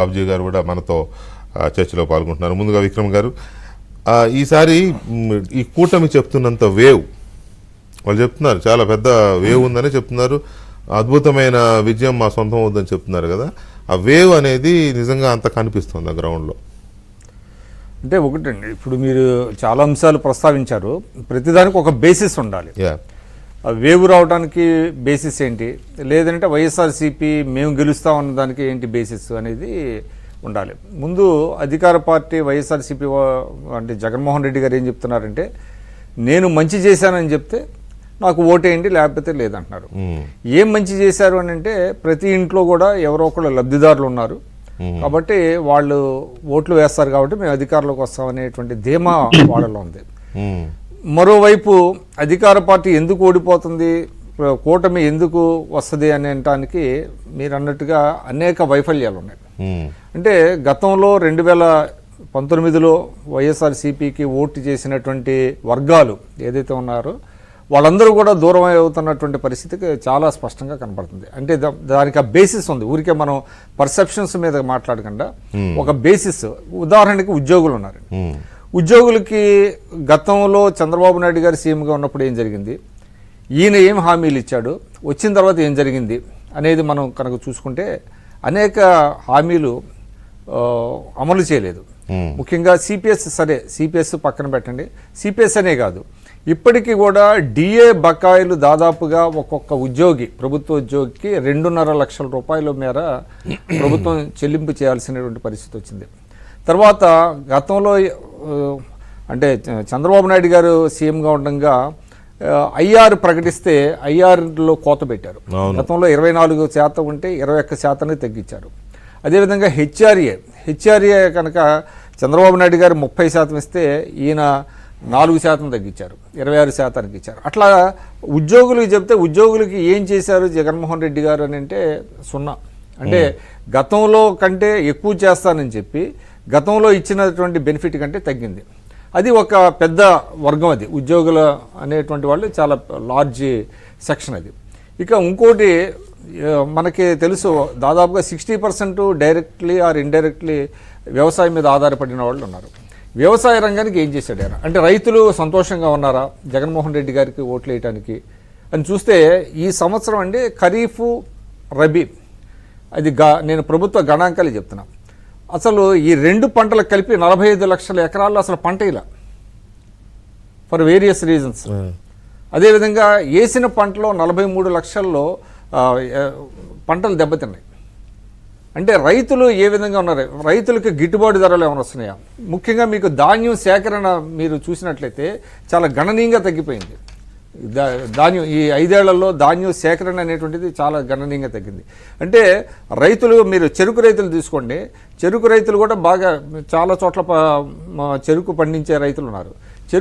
బాబుజీ గారు కూడా మనతో చర్చలో పాల్గొంటున్నారు. ముందుగా విక్రమ్ గారు, ఈసారి ఈ కూటమి చెప్తున్నంత వేవ్ వాళ్ళు చెప్తున్నారు, చాలా పెద్ద వేవ్ ఉందని చెప్తున్నారు, అద్భుతమైన విజయం మా సొంతం అవుతుందని చెప్తున్నారు కదా, ఆ వేవ్ అనేది నిజంగా అంత కనిపిస్తుంది ఆ గ్రౌండ్లో? అంటే ఒకటండి, ఇప్పుడు మీరు చాలా అంశాలు ప్రస్తావించారు, ప్రతిదానికి ఒక బేసిస్ ఉండాలి. వేవ్ రావడానికి బేసిస్ ఏంటి, లేదంటే వైఎస్ఆర్సీపీ మేము గెలుస్తామన్న దానికి ఏంటి బేసిస్ అనేది ఉండాలి. ముందు అధికార పార్టీ వైఎస్ఆర్సీపీ అంటే జగన్మోహన్ రెడ్డి గారు ఏం చెప్తున్నారంటే, నేను మంచి చేశానని చెప్తే నాకు ఓటేయండి లేకపోతే లేదంటున్నారు. ఏం మంచి చేశారు అని అంటే, ప్రతి ఇంట్లో కూడా ఎవరో ఒకళ్ళు లబ్ధిదారులు ఉన్నారు కాబట్టి వాళ్ళు ఓట్లు వేస్తారు కాబట్టి మేము అధికారంలోకి వస్తామనేటువంటి ధీమా వాళ్ళలో ఉంది. మరోవైపు అధికార పార్టీ ఎందుకు ఓడిపోతుంది, కూటమి ఎందుకు వస్తుంది అనేటానికి మీరు అన్నట్టుగా అనేక వైఫల్యాలు ఉన్నాయి. అంటే గతంలో 2019లో వైఎస్ఆర్సీపీకి ఓటు చేసినటువంటి వర్గాలు ఏదైతే ఉన్నారో వాళ్ళందరూ కూడా దూరం అవుతున్నటువంటి పరిస్థితికి చాలా స్పష్టంగా కనపడుతుంది. అంటే దానికి ఆ బేసిస్ ఉంది, ఊరికే మనం పర్సెప్షన్స్ మీద మాట్లాడకుండా ఒక బేసిస్. ఉదాహరణకి ఉద్యోగులు ఉన్నారు, ఉద్యోగులకి గతంలో చంద్రబాబు నాయుడు గారు సీఎంగా ఉన్నప్పుడు ఏం జరిగింది, ఈయన ఏం హామీలు ఇచ్చాడు, వచ్చిన తర్వాత ఏం జరిగింది అనేది మనం కనుక చూసుకుంటే అనేక హామీలు అమలు చేయలేదు. ముఖ్యంగా సిపిఎస్, సరే సిపిఎస్ పక్కన పెట్టండి, సిపిఎస్ అనే కాదు, ఇప్పటికీ కూడా డిఏ బకాయిలు దాదాపుగా ఒక్కొక్క ఉద్యోగి, ప్రభుత్వ ఉద్యోగికి 2.5 లక్షల రూపాయల మేర ప్రభుత్వం చెల్లింపు చేయాల్సినటువంటి పరిస్థితి వచ్చింది. తర్వాత గతంలో అంటే చంద్రబాబు నాయుడు గారు సీఎంగా ఉండగా ఐఆర్ ప్రకటిస్తే ఐఆర్లో కోత పెట్టారు. గతంలో 24% ఉంటే 21% తగ్గించారు. అదేవిధంగా హెచ్ఆర్ఏ కనుక చంద్రబాబు నాయుడు గారు 30% ఇస్తే ఈయన 4% తగ్గించారు, 26% ఇచ్చారు. అట్లా ఉద్యోగులకు చెప్తే ఉద్యోగులకి ఏం చేశారు జగన్మోహన్ రెడ్డి గారు అని అంటే 0. అంటే గతంలో కంటే ఎక్కువ చేస్తానని చెప్పి గతంలో ఇచ్చినటువంటి బెనిఫిట్ కంటే తగ్గింది. అది ఒక పెద్ద వర్గం, అది ఉద్యోగుల అనేటువంటి వాళ్ళు చాలా లార్జ్ సెక్షన్ అది. ఇక ఇంకోటి మనకి తెలుసు, దాదాపుగా 60% డైరెక్ట్లీ ఆర్ ఇండైరెక్ట్లీ వ్యవసాయం మీద ఆధారపడిన వాళ్ళు ఉన్నారు. వ్యవసాయ రంగానికి ఏం చేశాడు ఆయన అంటే, రైతులు సంతోషంగా ఉన్నారా జగన్మోహన్ రెడ్డి గారికి ఓట్లు వేయడానికి అని చూస్తే, ఈ సంవత్సరం అండి ఖరీఫ్ రబీ అది నేను ప్రభుత్వ గణాంకాలు చెప్తున్నా, అసలు ఈ 2 పంటలకు కలిపి 45 లక్షల ఎకరాల్లో అసలు పంట ఇలా ఫర్ వేరియస్ రీజన్స్. అదేవిధంగా వేసిన పంటలో 43 లక్షల్లో పంటలు దెబ్బతిన్నాయి. అంటే రైతులు ఏ విధంగా ఉన్నారు, రైతులకి గిట్టుబాటు ధరలు ఏమైనా వస్తున్నాయా? ముఖ్యంగా మీకు ధాన్యం సేకరణ మీరు చూసినట్లయితే చాలా గణనీయంగా తగ్గిపోయింది. ధాన్యం ఈ 5 ఏళ్లలో ధాన్యం సేకరణ అనేటువంటిది చాలా గణనీయంగా తగ్గింది. అంటే రైతులు, మీరు చెరుకు రైతులు తీసుకోండి, చెరుకు రైతులు కూడా బాగా చాలా చోట్ల చెరుకు పండించే రైతులు ఉన్నారు.